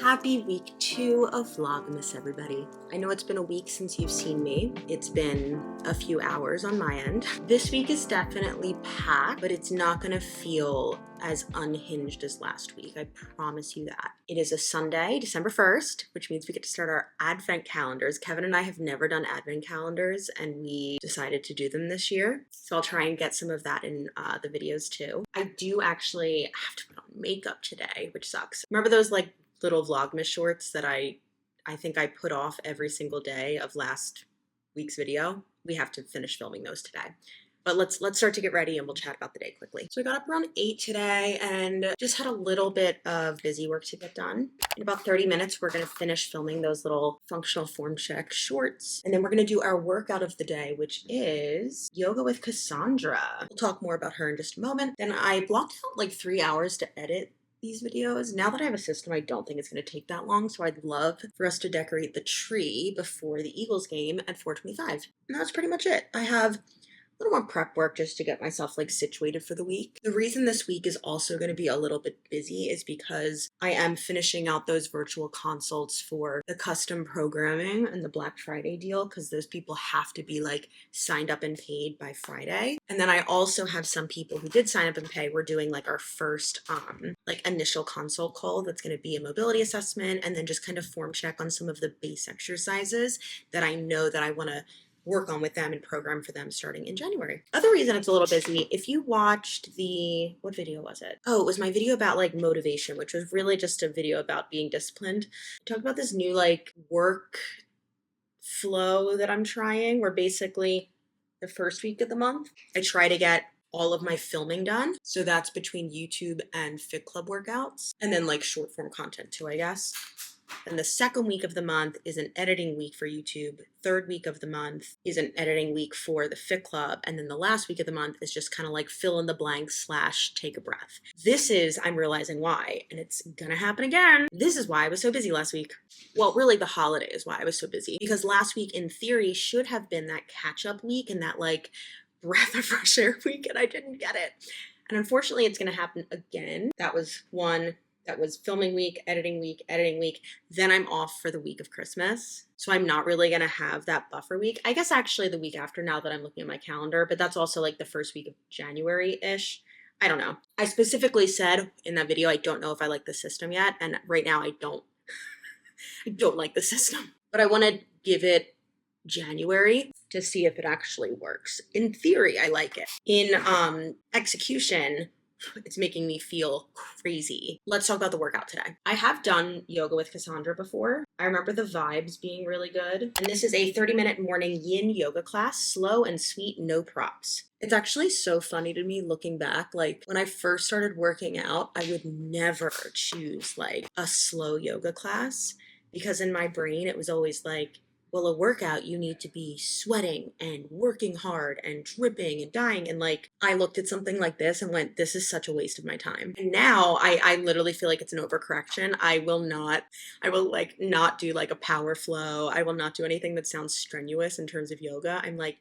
Happy week 2 of Vlogmas, everybody. I know it's been a week since you've seen me. It's been a few hours on my end. This week is definitely packed, but it's not gonna feel as unhinged as last week. I promise you that. It is a Sunday, December 1st, which means we get to start our advent calendars. Kevin and I have never done advent calendars, and we decided to do them this year. So I'll try and get some of that in the videos too. I do actually have to put on makeup today, which sucks. Remember those like little Vlogmas shorts that I think I put off every single day of last week's video? We have to finish filming those today. But let's start to get ready and we'll chat about the day quickly. So I got up around 8 today and just had a little bit of busy work to get done. In about 30 minutes, we're gonna finish filming those little functional form check shorts. And then we're gonna do our workout of the day, which is yoga with Cassandra. We'll talk more about her in just a moment. Then I blocked out like 3 hours to edit these videos. Now that I have a system, I don't think it's going to take that long, so I'd love for us to decorate the tree before the Eagles game at 4:25. And that's pretty much it. I have a little more prep work just to get myself like situated for the week. The reason this week is also going to be a little bit busy is because I am finishing out those virtual consults for the custom programming and the Black Friday deal, because those people have to be like signed up and paid by Friday. And then I also have some people who did sign up and pay. We're doing like our first like initial consult call that's going to be a mobility assessment and then just kind of form check on some of the base exercises that I know that I want to work on with them and program for them starting in January. Other reason it's a little busy, if you watched what video was it? Oh, it was my video about like motivation, which was really just a video about being disciplined. I talked about this new like work flow that I'm trying, where basically the first week of the month, I try to get all of my filming done. So that's between YouTube and Fit Club workouts, and then like short form content too, I guess. And the second week of the month is an editing week for YouTube. Third week of the month is an editing week for the Fit Club. And then the last week of the month is just kind of like fill in the blanks / take a breath. This is, I'm realizing why, and it's gonna happen again. This is why I was so busy last week. Well, really the holiday is why I was so busy, because last week in theory should have been that catch-up week and that like breath of fresh air week, and I didn't get it. And unfortunately it's gonna happen again. That was filming week, editing week. Then I'm off for the week of Christmas. So I'm not really going to have that buffer week. I guess actually the week after, now that I'm looking at my calendar, but that's also like the first week of January-ish. I don't know. I specifically said in that video, I don't know if I like the system yet. And right now I don't like the system, but I want to give it January to see if it actually works. In theory, I like it. In execution, it's making me feel crazy. Let's talk about the workout today. I have done yoga with Cassandra before. I remember the vibes being really good. And this is a 30-minute morning yin yoga class, slow and sweet, no props. It's actually so funny to me looking back. Like when I first started working out, I would never choose like a slow yoga class, because in my brain, it was always like, well, a workout, you need to be sweating and working hard and dripping and dying. And like, I looked at something like this and went, this is such a waste of my time. And now I literally feel like it's an overcorrection. I will like not do like a power flow. I will not do anything that sounds strenuous in terms of yoga. I'm like,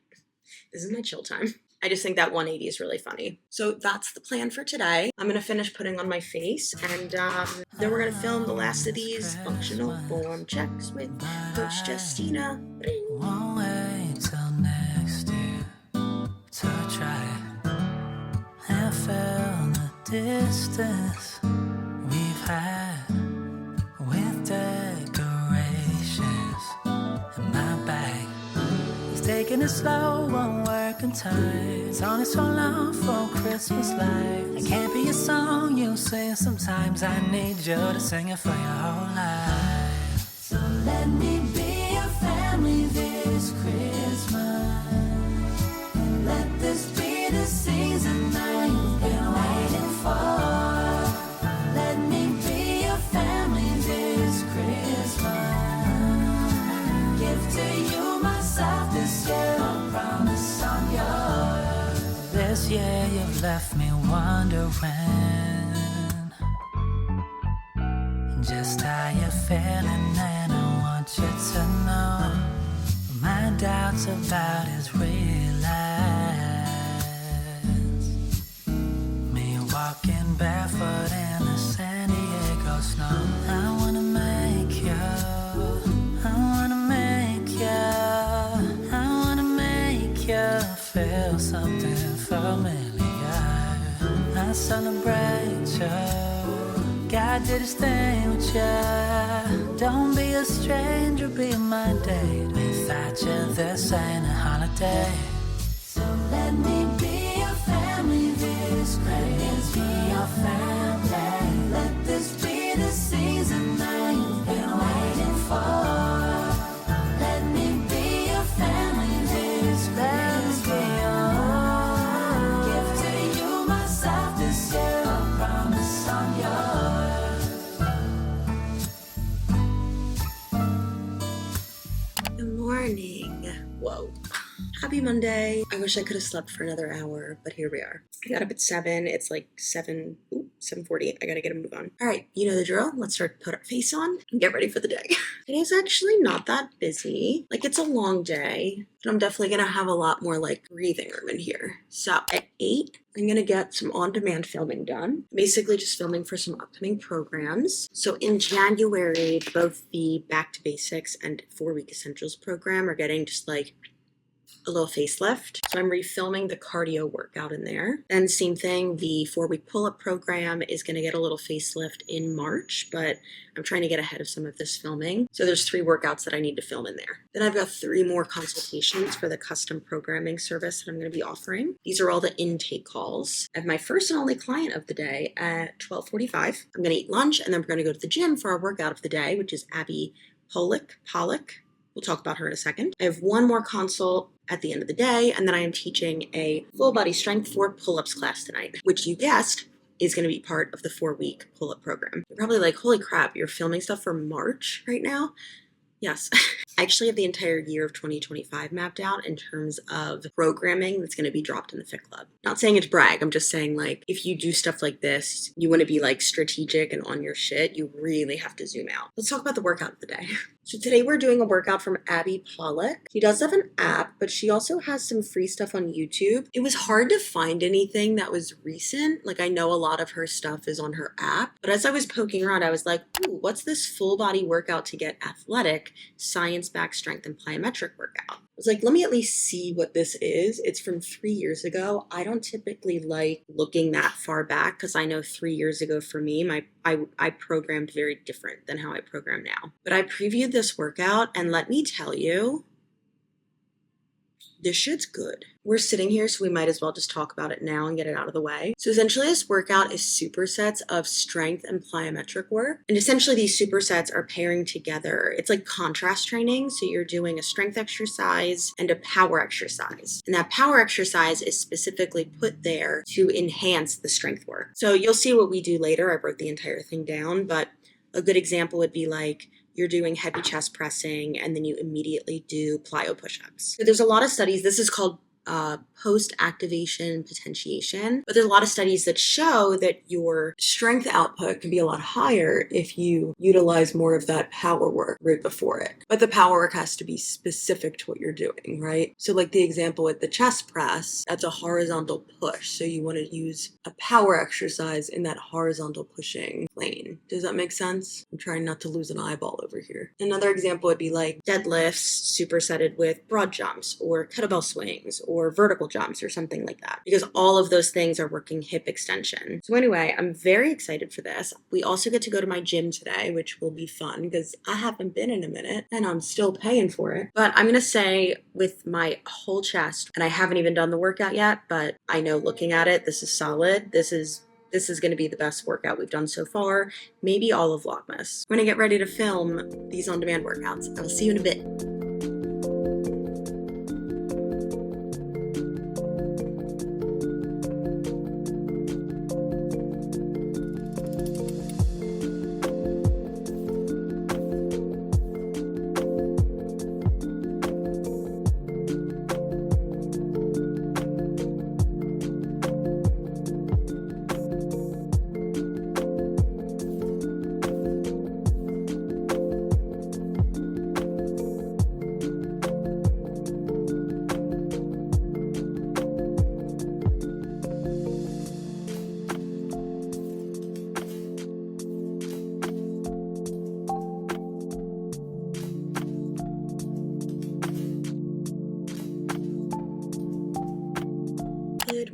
this is my chill time. I just think that 180 is really funny. So that's the plan for today. I'm gonna finish putting on my face, and then we're gonna film the last of these functional form checks with Coach Justina. Won't wait till next year to try and feel the distance we've had with decorations in my bag. Taking it slow, won't work in time. It's only so long for Christmas lights. It can't be a song you sing sometimes. I need you to sing it for your whole life. So let me be your family this Christmas. Let this be the season that you've been waiting for. Let me be your family this Christmas. Give to you myself this year, I promise I'm yours. This year you've left me wondering just how you're feeling, and I want you to know my doubts about is realized. Me walking barefoot in the San Diego snow. I wanna make you feel something familiar. I celebrate you. God did his thing with you. Don't be a stranger, be my date. Without you, this ain't a holiday. So let me be your family this Christmas. Be your family. Let this be the season that you've been waiting for. Let me be your family this Christmas. Be your gift to you, myself this year. I promise I'm yours. Good morning. Whoa. Happy Monday. I wish I could have slept for another hour, but here we are. I got up at 7. It's like 7:40. I gotta get a move on. All right, you know the drill. Let's start to put our face on and get ready for the day. Today's actually not that busy. Like, it's a long day, but I'm definitely gonna have a lot more like breathing room in here. So at 8, I'm gonna get some on-demand filming done. Basically just filming for some upcoming programs. So in January, both the Back to Basics and 4-Week Essentials program are getting just like a little facelift. So I'm refilming the cardio workout in there. And same thing, the 4-week pull-up program is going to get a little facelift in March, but I'm trying to get ahead of some of this filming. So there's 3 workouts that I need to film in there. Then I've got 3 more consultations for the custom programming service that I'm going to be offering. These are all the intake calls. I have my first and only client of the day at 12:45. I'm going to eat lunch and then we're going to go to the gym for our workout of the day, which is Abby Pollock. We'll talk about her in a second. I have 1 more consult at the end of the day, and then I am teaching a full body strength 4 pull-ups class tonight, which you guessed is going to be part of the 4-week pull-up program. You're probably like, holy crap, you're filming stuff for March right now? Yes. I actually have the entire year of 2025 mapped out in terms of programming that's going to be dropped in the Fit Club. Not saying it's brag, I'm just saying like, if you do stuff like this, you want to be like strategic and on your shit, you really have to zoom out. Let's talk about the workout of the day. So today we're doing a workout from Abby Pollock. She does have an app, but she also has some free stuff on YouTube. It was hard to find anything that was recent. Like, I know a lot of her stuff is on her app, but as I was poking around, I was like, ooh, what's this full body workout to get athletic, science-backed strength and plyometric workout? I was like, let me at least see what this is. It's from 3 years ago. I don't typically like looking that far back because I know 3 years ago for me, I programmed very different than how I program now. But I previewed this workout and let me tell you, this shit's good. We're sitting here, so we might as well just talk about it now and get it out of the way. So essentially this workout is supersets of strength and plyometric work. And essentially these supersets are pairing together. It's like contrast training. So you're doing a strength exercise and a power exercise. And that power exercise is specifically put there to enhance the strength work. So you'll see what we do later. I wrote the entire thing down, but a good example would be like, you're doing heavy chest pressing and then you immediately do plyo push-ups. So there's a lot of studies. This is called post-activation potentiation, but there's a lot of studies that show that your strength output can be a lot higher if you utilize more of that power work right before it. But the power work has to be specific to what you're doing, right? So like the example with the chest press, that's a horizontal push. So you want to use a power exercise in that horizontal pushing plane. Does that make sense? I'm trying not to lose an eyeball over here. Another example would be like deadlifts supersetted with broad jumps or kettlebell swings or vertical jumps or something like that, because all of those things are working hip extension. So anyway, I'm very excited for this. We also get to go to my gym today, which will be fun because I haven't been in a minute and I'm still paying for it. But I'm going to say with my whole chest, and I haven't even done the workout yet, but I know looking at it, this is solid. This is going to be the best workout we've done so far, maybe all of Vlogmas. I'm going to get ready to film these on-demand workouts. I will see you in a bit.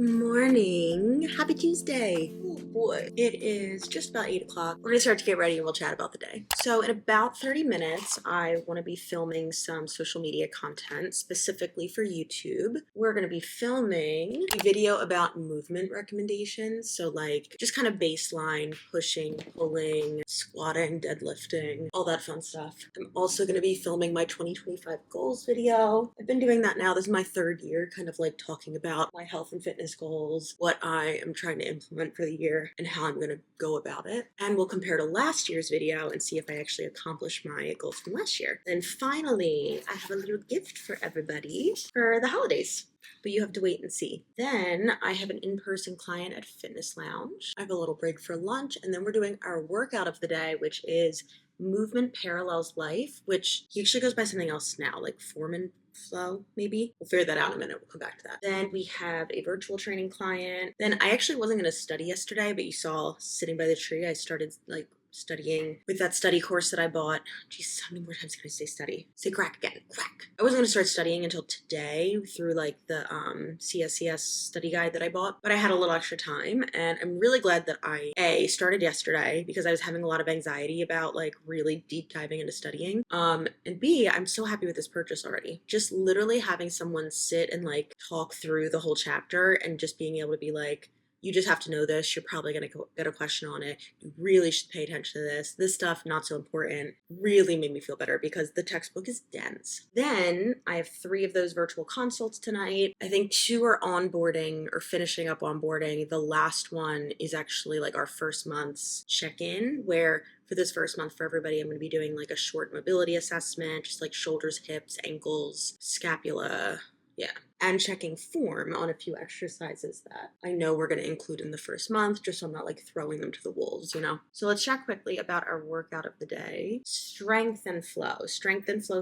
Morning. Happy Tuesday. Oh boy. It is just about 8 o'clock. We're gonna start to get ready and we'll chat about the day. So in about 30 minutes, I wanna be filming some social media content specifically for YouTube. We're gonna be filming a video about movement recommendations. So like just kind of baseline, pushing, pulling, squatting, deadlifting, all that fun stuff. I'm also gonna be filming my 2025 goals video. I've been doing that now. This is my third year, kind of like talking about my health and fitness goals, what I am trying to implement for the year, and how I'm going to go about it. And we'll compare to last year's video and see if I actually accomplished my goals from last year. And finally, I have a little gift for everybody for the holidays, but you have to wait and see. Then I have an in-person client at Fitness Lounge. I have a little break for lunch, and then we're doing our workout of the day, which is Movement Parallels Life, which he actually goes by something else now, like Foreman Flow, maybe. We'll figure that out in a minute. We'll come back to that. Then we have a virtual training client. Then I actually wasn't going to study yesterday, but you saw sitting by the tree, I started like studying with that study course that I bought. Geez, how many more times can I say study? Say crack again, crack. I wasn't going to start studying until today through like the CSCS study guide that I bought, but I had a little extra time and I'm really glad that I started yesterday because I was having a lot of anxiety about like really deep diving into studying. And B, I'm so happy with this purchase already. Just literally having someone sit and like talk through the whole chapter and just being able to be like, you just have to know this. You're probably going to get a question on it. You really should pay attention to this. This stuff, not so important, really made me feel better because the textbook is dense. Then I have 3 of those virtual consults tonight. I think 2 are onboarding or finishing up onboarding. The last one is actually like our first month's check-in, where for this first month for everybody, I'm going to be doing like a short mobility assessment, just like shoulders, hips, ankles, scapula. Yeah. And checking form on a few exercises that I know we're going to include in the first month, just so I'm not like throwing them to the wolves, you know? So let's chat quickly about our workout of the day. Strength and flow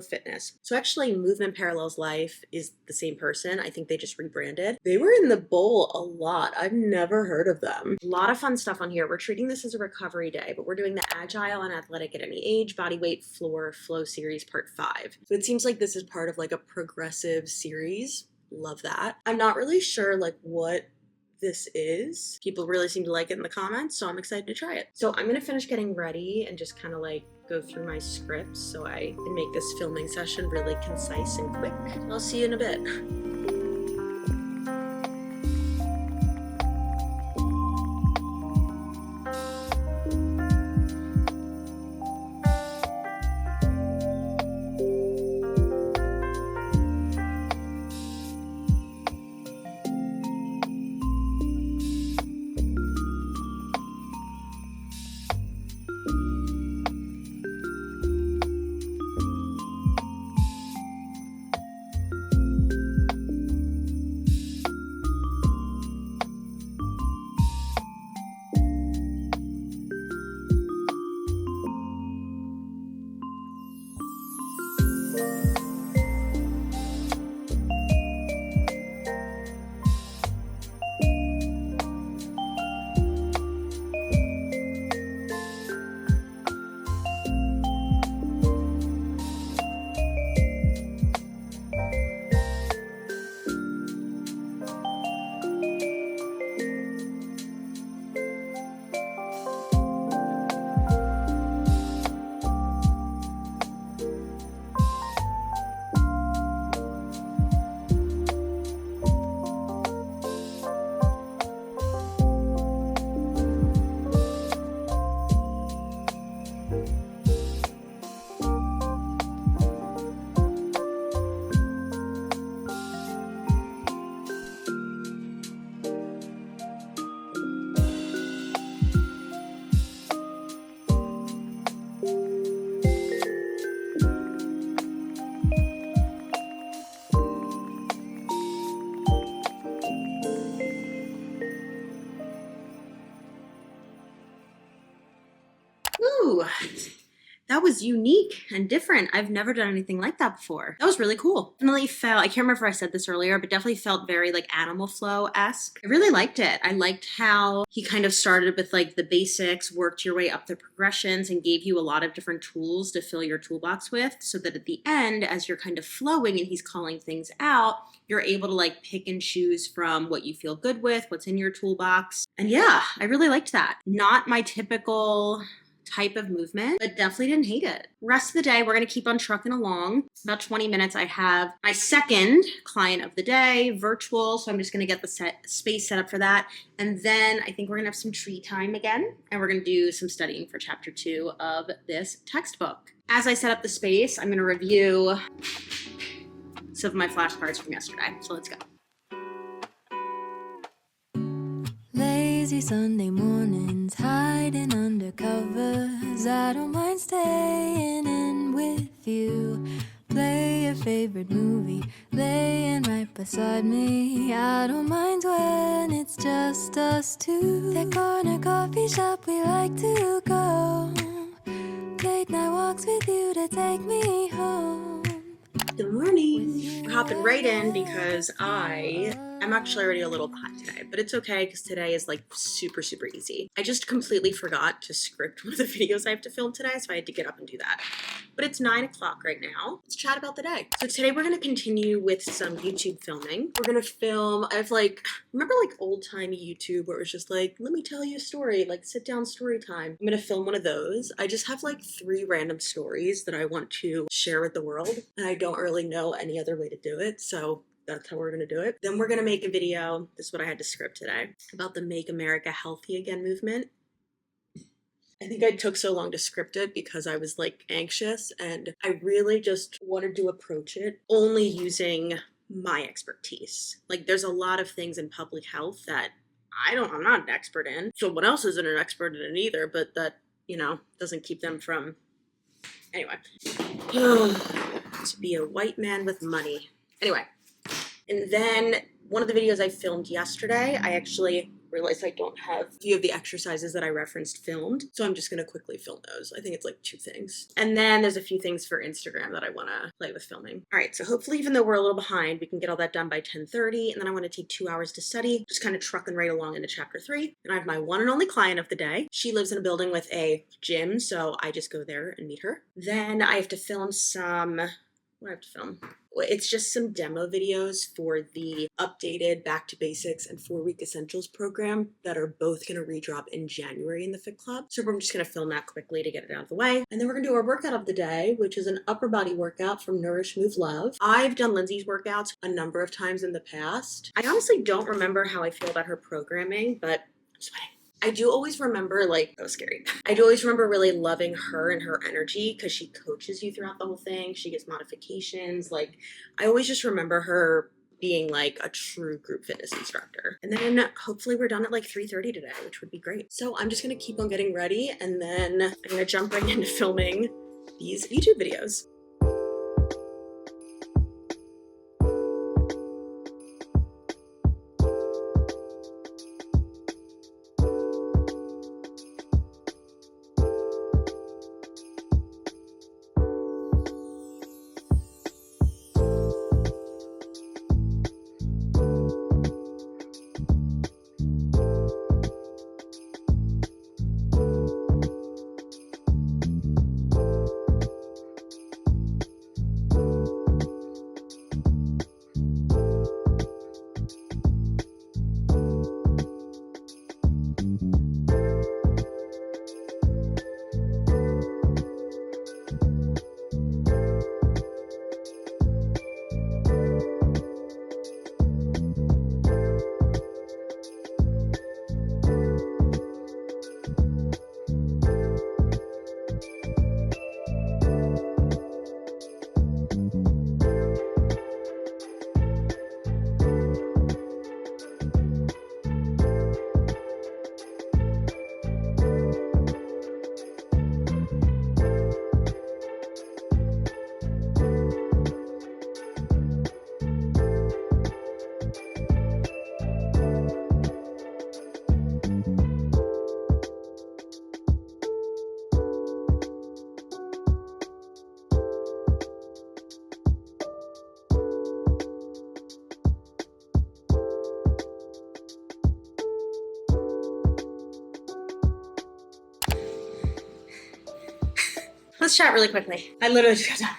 fitness. So actually Movement Parallels Life is the same person. I think they just rebranded. They were in the bowl a lot. I've never heard of them. A lot of fun stuff on here. We're treating this as a recovery day, but we're doing the Agile and Athletic at Any Age Body Weight Floor Flow Series Part 5. So it seems like this is part of like a progressive series. Love that. I'm not really sure like what this is. People really seem to like it in the comments, so I'm excited to try it. So I'm gonna finish getting ready and just kind of like go through my scripts so I can make this filming session really concise and quick. I'll see you in a bit. that was unique and different. I've never done anything like that before. That was really cool. Definitely felt, I can't remember if I said this earlier, but definitely felt very like Animal Flow-esque. I really liked it. I liked how he kind of started with like the basics, worked your way up the progressions, and gave you a lot of different tools to fill your toolbox with, so that at the end, as you're kind of flowing and he's calling things out, you're able to like pick and choose from what you feel good with, what's in your toolbox. And yeah, I really liked that. Not my typical type of movement, but definitely didn't hate it. Rest of the day, we're going to keep on trucking along. About 20 minutes, I have my second client of the day, virtual. So I'm just going to get the space set up for that. And then I think we're going to have some tree time again. And we're going to do some studying for chapter 2 of this textbook. As I set up the space, I'm going to review some of my flashcards from yesterday. So let's go. Lazy Sunday mornings, hiding under covers. I don't mind staying in with you. Play your favorite movie, laying right beside me. I don't mind when it's just us two. That corner coffee shop we like to go. Late night walks with you to take me home. Good morning. We're hopping right in because I'm actually already a little behind today, but it's okay because today is like super, super easy. I just completely forgot to script one of the videos I have to film today, so I had to get up and do that. But it's 9 o'clock right now. Let's chat about the day. So today we're going to continue with some YouTube filming. We're going to film, remember like old timey YouTube where it was just like, let me tell you a story, like sit down story time. I'm going to film one of those. I just have like 3 random stories that I want to share with the world, and I don't really know any other way to do it. So that's how we're going to do it. Then we're going to make a video, this is what I had to script today, about the Make America Healthy Again movement. I think I took so long to script it because I was like anxious, and I really just wanted to approach it only using my expertise. Like there's a lot of things in public health that I'm not an expert in. Someone else isn't an expert in it either, but that, doesn't keep them from, anyway. To be a white man with money. Anyway. And then one of the videos I filmed yesterday, I actually realized I don't have a few of the exercises that I referenced filmed. So I'm just going to quickly film those. I think it's like 2 things. And then there's a few things for Instagram that I want to play with filming. All right. So hopefully, even though we're a little behind, we can get all that done by 10:30. And then I want to take 2 hours to study, just kind of trucking right along into chapter 3. And I have my one and only client of the day. She lives in a building with a gym, so I just go there and meet her. Then I have to film it's just some demo videos for the updated Back to Basics and 4-Week Essentials program that are both going to redrop in January in the Fit Club. So we're just going to film that quickly to get it out of the way. And then we're going to do our workout of the day, which is an upper body workout from Nourish Move Love. I've done Lindsay's workouts a number of times in the past. I honestly don't remember how I feel about her programming, but I'm sweating. I do always remember, that was scary. I do always remember really loving her and her energy because she coaches you throughout the whole thing. She gets modifications. I always just remember her being like a true group fitness instructor. And then hopefully we're done at like 3:30 today, which would be great. So I'm just going to keep on getting ready, and then I'm going to jump right into filming these YouTube videos. let's chat really quickly. I literally just got done.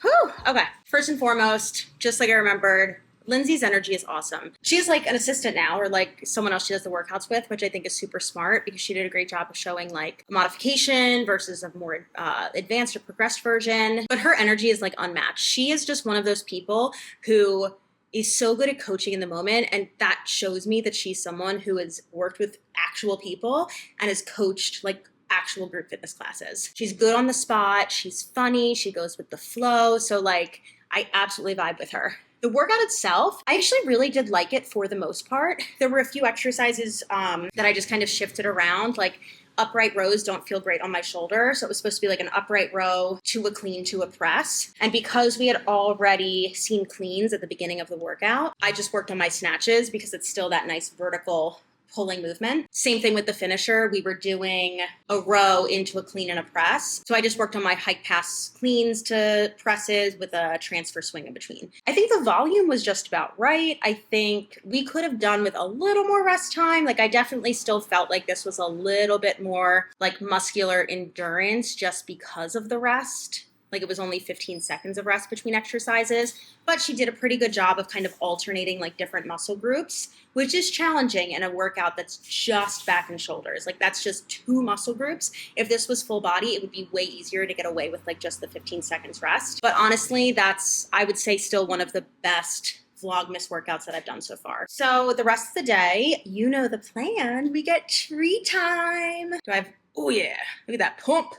Whew. Okay. First and foremost, just like I remembered, Lindsay's energy is awesome. She's like an assistant now, or like someone else she does the workouts with, which I think is super smart because she did a great job of showing like a modification versus a more advanced or progressed version. But her energy is like unmatched. She is just one of those people who is so good at coaching in the moment. And that shows me that she's someone who has worked with actual people and has coached like actual group fitness classes. She's good on the spot. She's funny. She goes with the flow. So like, I absolutely vibe with her. The workout itself, I actually really did like it for the most part. There were a few exercises that I just kind of shifted around, like upright rows don't feel great on my shoulder. So it was supposed to be like an upright row to a clean to a press. And because we had already seen cleans at the beginning of the workout, I just worked on my snatches because it's still that nice vertical pulling movement. Same thing with the finisher. We were doing a row into a clean and a press. So I just worked on my hike pass cleans to presses with a transfer swing in between. I think the volume was just about right. I think we could have done with a little more rest time. Like I definitely still felt like this was a little bit more like muscular endurance just because of the rest. Like it was only 15 seconds of rest between exercises, but she did a pretty good job of kind of alternating like different muscle groups, which is challenging in a workout that's just back and shoulders. Like that's just 2 muscle groups. If this was full body, it would be way easier to get away with like just the 15 seconds rest. But honestly, that's, I would say, still one of the best vlogmas workouts that I've done so far. So the rest of the day, you know the plan. We get tree time. Do I have, oh yeah, look at that pump.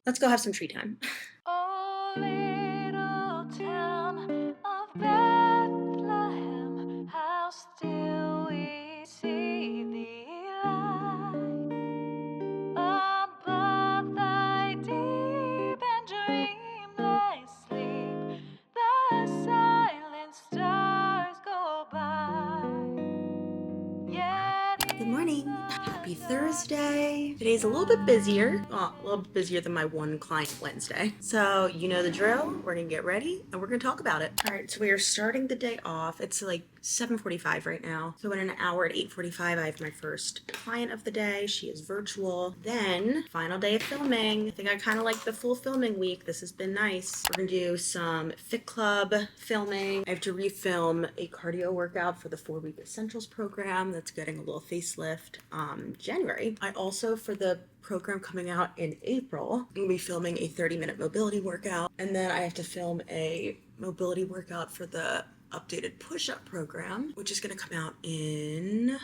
Let's go have some tree time. Oh, little town of Bethlehem, how still we see thee lie above thy deep and dreamless sleep. The silent stars go by. Yet Good morning. Happy Thursday. Today's a little bit busier. Well, a little bit busier than my one client Wednesday. So you know the drill. We're gonna get ready and we're gonna talk about it. All right, so we are starting the day off. It's like 7:45 right now. So in an hour at 8:45, I have my first client of the day. She is virtual. Then final day of filming. I think I kind of like the full filming week. This has been nice. We're gonna do some Fit Club filming. I have to refilm a cardio workout for the 4-week essentials program that's getting a little facelift January. I also, for the program coming out in April, I'm gonna be filming a 30-minute mobility workout, and then I have to film a mobility workout for the updated push-up program, which is going to come out in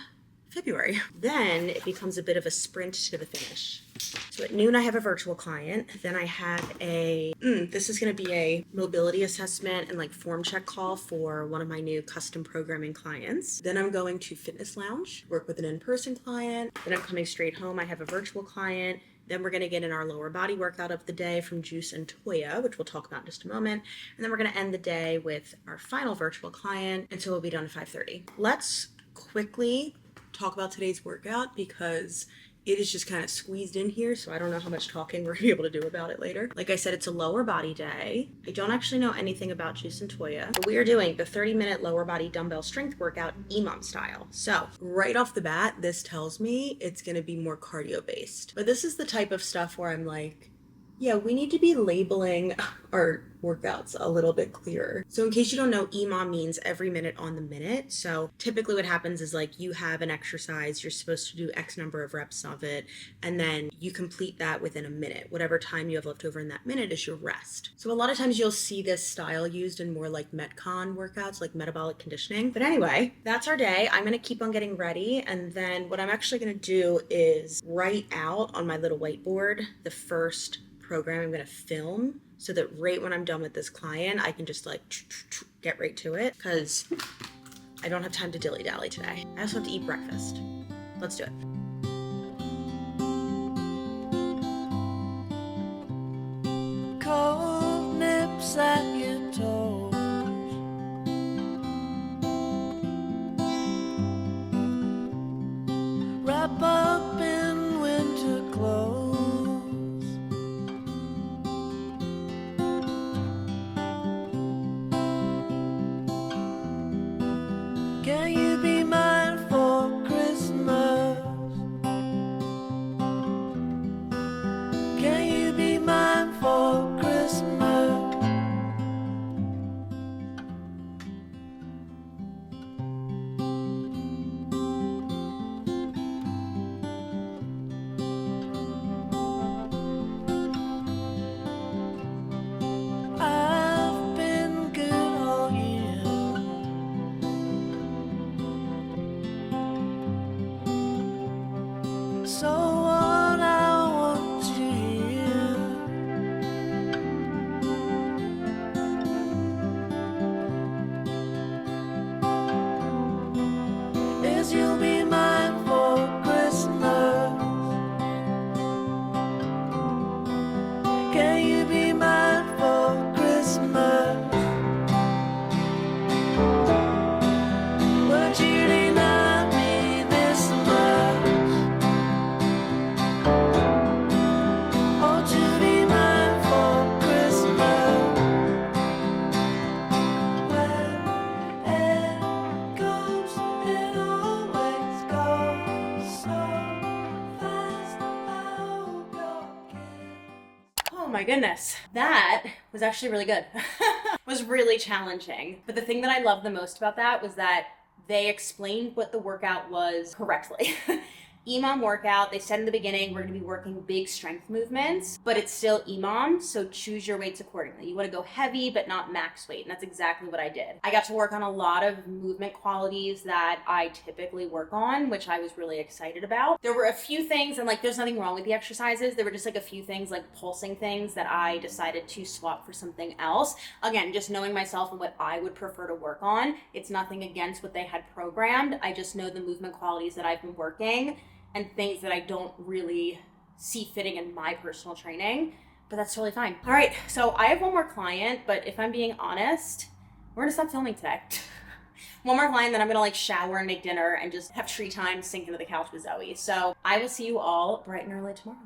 February. Then it becomes a bit of a sprint to the finish. So at noon I have a virtual client. Then I have this is going to be a mobility assessment and like form check call for one of my new custom programming clients. Then I'm going to Fitness Lounge, work with an in-person client. Then I'm coming straight home. I have a virtual client. Then we're going to get in our lower body workout of the day from Juice and Toya, which we'll talk about in just a moment. And then we're going to end the day with our final virtual client. And so we'll be done at 5:30. Let's quickly talk about today's workout because it is just kind of squeezed in here, so I don't know how much talking we're gonna be able to do about it later. Like I said, it's a lower body day. I don't actually know anything about Juice and Toya, but we are doing the 30-minute lower body dumbbell strength workout EMOM style. So right off the bat, this tells me it's gonna be more cardio based. But this is the type of stuff where I'm like, yeah, we need to be labeling our workouts a little bit clearer. So in case you don't know, EMOM means every minute on the minute. So typically what happens is like you have an exercise, you're supposed to do X number of reps of it, and then you complete that within a minute. Whatever time you have left over in that minute is your rest. So a lot of times you'll see this style used in more like Metcon workouts, like metabolic conditioning. But anyway, that's our day. I'm gonna keep on getting ready, and then what I'm actually gonna do is write out on my little whiteboard the first program I'm gonna film, so that right when I'm done with this client, I can just like get right to it, because I don't have time to dilly-dally today. I also have to eat breakfast. Let's do it. Cold nips at your toes, wrap up in winter clothes. Can you be mine for Christmas? my goodness. That was actually really good. Was really challenging. But the thing that I loved the most about that was that they explained what the workout was correctly. EMOM workout, they said in the beginning, we're gonna be working big strength movements, but it's still EMOM, so choose your weights accordingly. You wanna go heavy, but not max weight, and that's exactly what I did. I got to work on a lot of movement qualities that I typically work on, which I was really excited about. There were a few things, and like there's nothing wrong with the exercises, there were just like a few things, like pulsing things that I decided to swap for something else. Again, just knowing myself and what I would prefer to work on. It's nothing against what they had programmed, I just know the movement qualities that I've been working and things that I don't really see fitting in my personal training, but that's totally fine. All right, so I have one more client, but if I'm being honest, we're gonna stop filming today. One more client, then I'm gonna like shower and make dinner and just have tree time, sink into the couch with Zoe. So I will see you all bright and early tomorrow.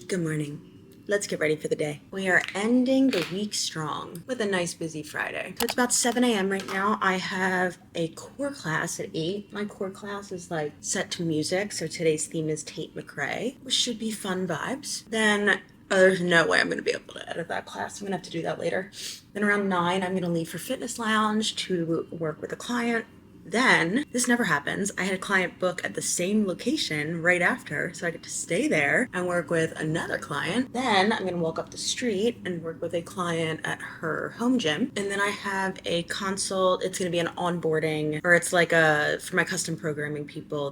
Good morning. Let's get ready for the day. We are ending the week strong with a nice busy Friday. So it's about 7 a.m. right now. I have a core class at 8. My core class is like set to music. So today's theme is Tate McRae, which should be fun vibes. Then there's no way I'm going to be able to edit that class. I'm going to have to do that later. Then around 9, I'm going to leave for Fitness Lounge to work with a client. Then, this never happens, I had a client book at the same location right after, so I get to stay there and work with another client. Then I'm gonna walk up the street and work with a client at her home gym. And then I have a consult, it's gonna be an onboarding, or it's like for my custom programming people,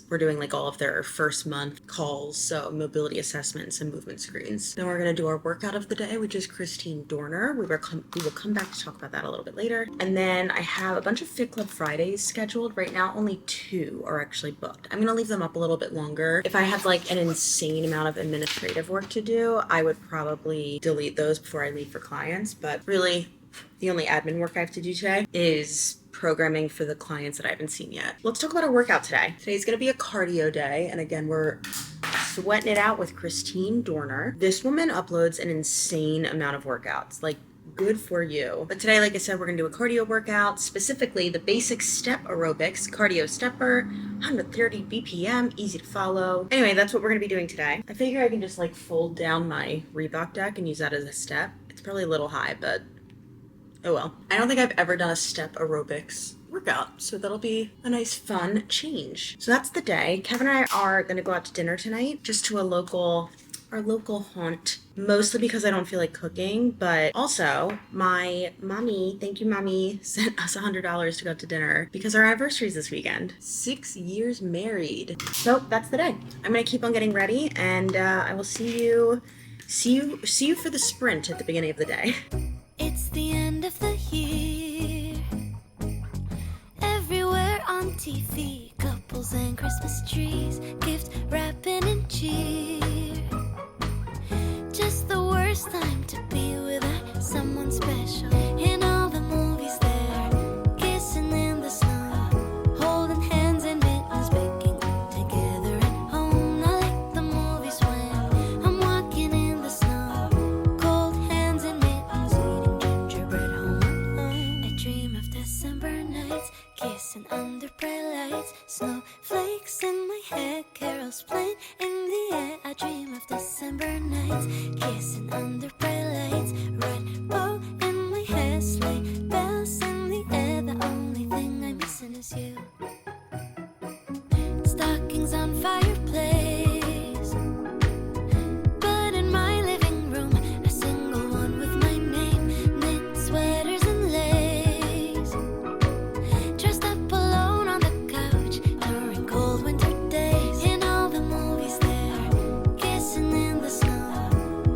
we're doing like all of their first month calls, so mobility assessments and movement screens. Then we're gonna do our workout of the day, which is Christine Dorner. We will come back to talk about that a little bit later. And then I have a bunch of Fit Club Fridays scheduled. Right now, only 2 are actually booked. I'm gonna leave them up a little bit longer. If I had like an insane amount of administrative work to do, I would probably delete those before I leave for clients. But really, the only admin work I have to do today is programming for the clients that I haven't seen yet. Let's talk about our workout today. Today's gonna be a cardio day, and again, we're sweating it out with Christine Dorner. This woman uploads an insane amount of workouts, like good for you. But today, like I said, we're gonna do a cardio workout, specifically the basic step aerobics, cardio stepper, 130 BPM, easy to follow. Anyway, that's what we're gonna be doing today. I figure I can just like fold down my Reebok deck and use that as a step. It's probably a little high, but oh well. I don't think I've ever done a step aerobics workout, so that'll be a nice fun change. So that's the day. Kevin and I are gonna go out to dinner tonight, just to our local haunt, mostly because I don't feel like cooking, but also my mommy, thank you mommy, sent us $100 to go out to dinner because our anniversary is this weekend. 6 years married. So that's the day. I'm gonna keep on getting ready, and I will see you for the sprint at the beginning of the day. It's the end of the year. Everywhere on TV, couples and Christmas trees, gift wrapping and cheer. Just the worst time to be with someone special. In all the movies there, kissing in the snow, holding hands and mittens, baking together at home. I like the movies when I'm walking in the snow, cold hands and mittens, eating gingerbread home alone. I dream of December nights, kissing under bright lights, snowflakes in my hair, carols playing in the air. I dream of December nights, kissing under bright lights, red bow in my hair, sleigh bells in the air. The only thing I'm missing is you. Stockings on fireplace, but in my living room, a single one with my name, knit sweaters and lace. Dressed up alone on the couch during cold winter days. In all the movies there, kissing in the snow,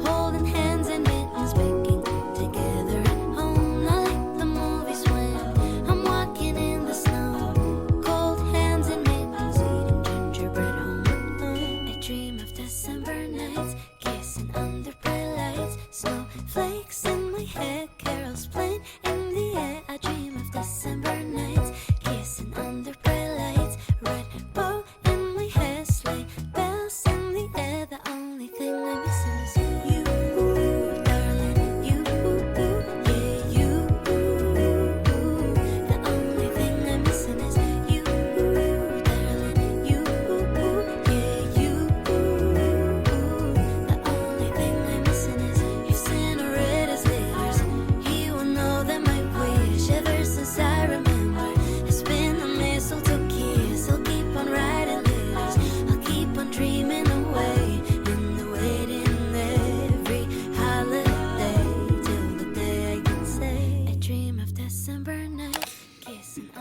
holding hands and mittens, baking together.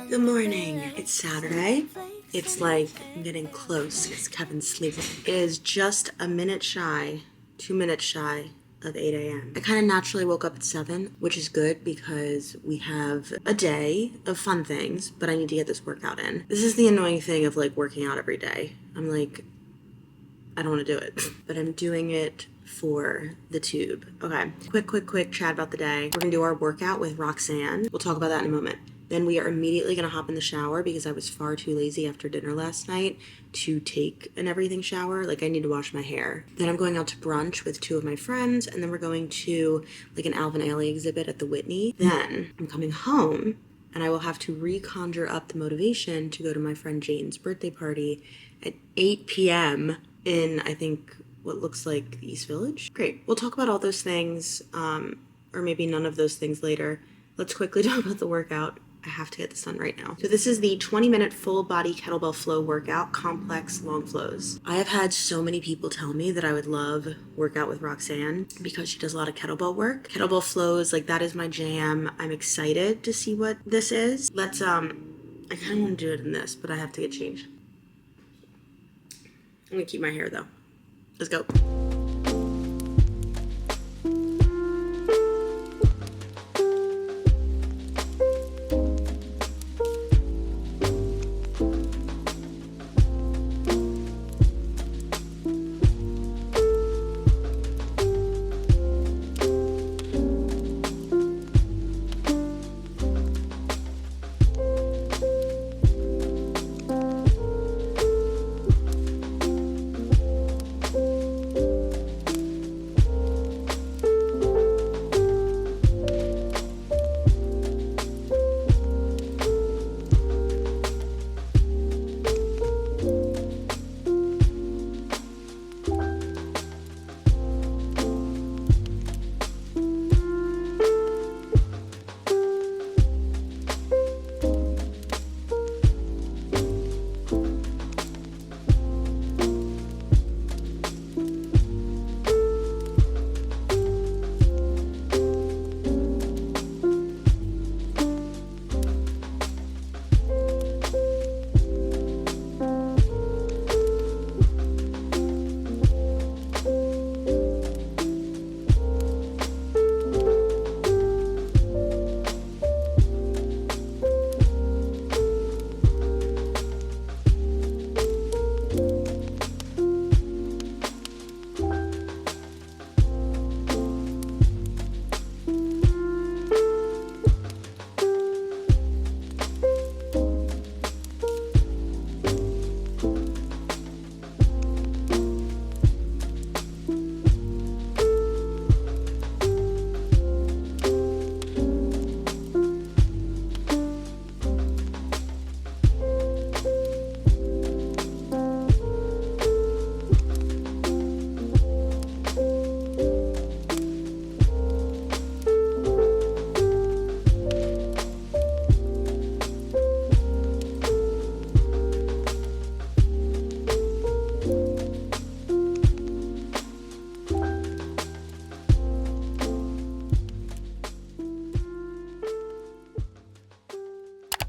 Good morning. It's Saturday. It's like I'm getting close because Kevin's sleeping. It is just a minute shy, 2 minutes shy of 8 a.m. I kind of naturally woke up at 7, which is good because we have a day of fun things, but I need to get this workout in. This is the annoying thing of like working out every day. I'm like, I don't want to do it, but I'm doing it for the tube. Okay, quick chat about the day. We're gonna do our workout with Roxanne. We'll talk about that in a moment. Then we are immediately gonna hop in the shower because I was far too lazy after dinner last night to take an everything shower. Like I need to wash my hair. Then I'm going out to brunch with 2 of my friends, and then we're going to like an Alvin Ailey exhibit at the Whitney. Then I'm coming home and I will have to reconjure up the motivation to go to my friend Jane's birthday party at 8 p.m. in, I think, what looks like the East Village. Great. We'll talk about all those things, or maybe none of those things later. Let's quickly talk about the workout. I have to get this done right now. So this is the 20-minute full body kettlebell flow workout, complex long flows. I have had so many people tell me that I would love workout with Roxanne because she does a lot of kettlebell work. Kettlebell flows, like that is my jam. I'm excited to see what this is. Let's, I kind of want to do it in this, but I have to get changed. I'm gonna keep my hair though. Let's go.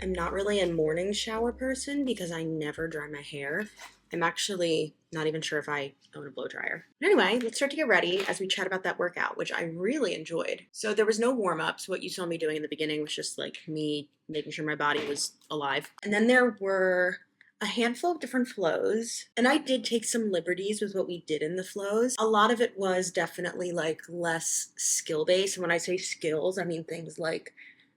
I'm not really a morning shower person because I never dry my hair. I'm actually not even sure if I own a blow dryer. But anyway, let's start to get ready as we chat about that workout, which I really enjoyed. So there was no warm-ups. What you saw me doing in the beginning was just like me making sure my body was alive. And then there were a handful of different flows, and I did take some liberties with what we did in the flows. A lot of it was definitely like less skill-based. And when I say skills, I mean things like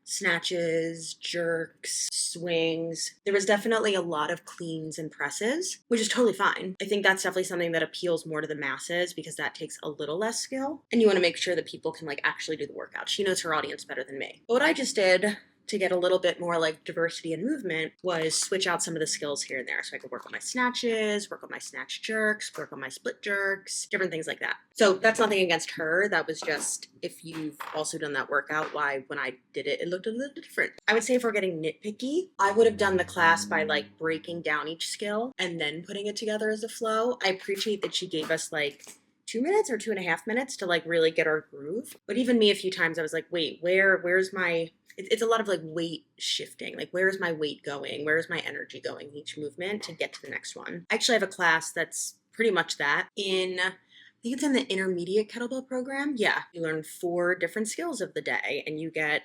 snatches, jerks, swings. There was definitely a lot of cleans and presses, which is totally fine. I think that's definitely something that appeals more to the masses because that takes a little less skill. And you want to make sure that people can like actually do the workout. She knows her audience better than me. But what I just did to get a little bit more like diversity in movement was switch out some of the skills here and there. So I could work on my snatches, work on my snatch jerks, work on my split jerks, different things like that. So that's nothing against her. That was just, if you've also done that workout, why when I did it, it looked a little different. I would say if we're getting nitpicky, I would have done the class by like breaking down each skill and then putting it together as a flow. I appreciate that she gave us like 2 minutes or 2.5 minutes to like really get our groove. But even me a few times I was like, wait, where's my it's a lot of like weight shifting. Like, where is my weight going? Where is my energy going each movement to get to the next one? I actually have a class that's pretty much that I think it's in the intermediate kettlebell program. Yeah. You learn 4 different skills of the day and you get,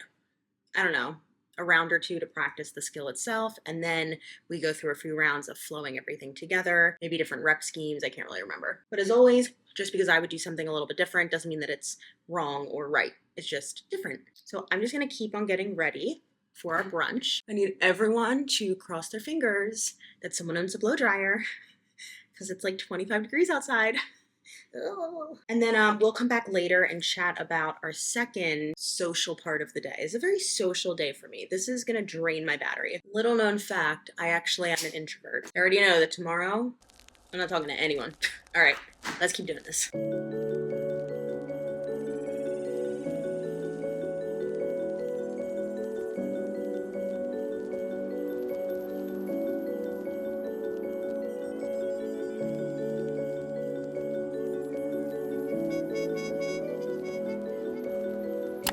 I don't know, a round or 2 to practice the skill itself. And then we go through a few rounds of flowing everything together, maybe different rep schemes. I can't really remember. But as always, just because I would do something a little bit different doesn't mean that it's wrong or right. It's just different. So I'm just going to keep on getting ready for our brunch. I need everyone to cross their fingers that someone owns a blow dryer because it's like 25 degrees outside. Oh. And then we'll come back later and chat about our second social part of the day. It's a very social day for me. This is going to drain my battery. Little known fact, I actually am an introvert. I already know that tomorrow I'm not talking to anyone. All right, let's keep doing this.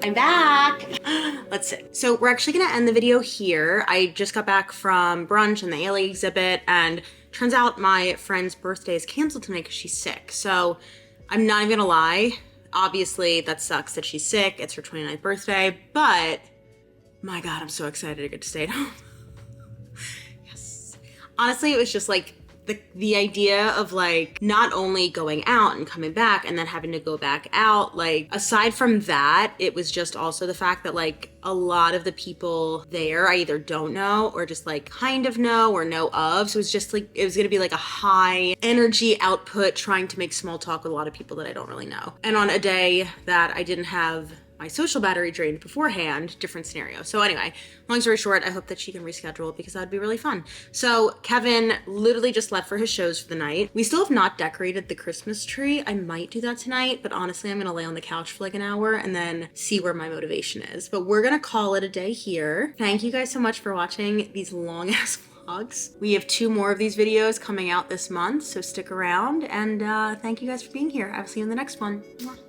I'm back. Let's see. So we're actually gonna end the video here. I just got back from brunch and the ALA exhibit, and turns out my friend's birthday is canceled tonight because she's sick. So I'm not even gonna lie. Obviously that sucks that she's sick. It's her 29th birthday, but my God, I'm so excited to get to stay at home. Yes. Honestly, it was just like the idea of like not only going out and coming back and then having to go back out, like aside from that, it was just also the fact that like a lot of the people there I either don't know or just like kind of know or know of. So it was just like, it was gonna be like a high energy output trying to make small talk with a lot of people that I don't really know. And on a day that I didn't have my social battery drained beforehand, different scenario. So anyway, long story short, I hope that she can reschedule because that would be really fun. So Kevin literally just left for his shows for the night. We still have not decorated the Christmas tree. I might do that tonight, but honestly, I'm gonna lay on the couch for like an hour and then see where my motivation is. But we're gonna call it a day here. Thank you guys so much for watching these long ass vlogs. We have 2 more of these videos coming out this month, so stick around, and thank you guys for being here. I'll see you in the next one. Mwah.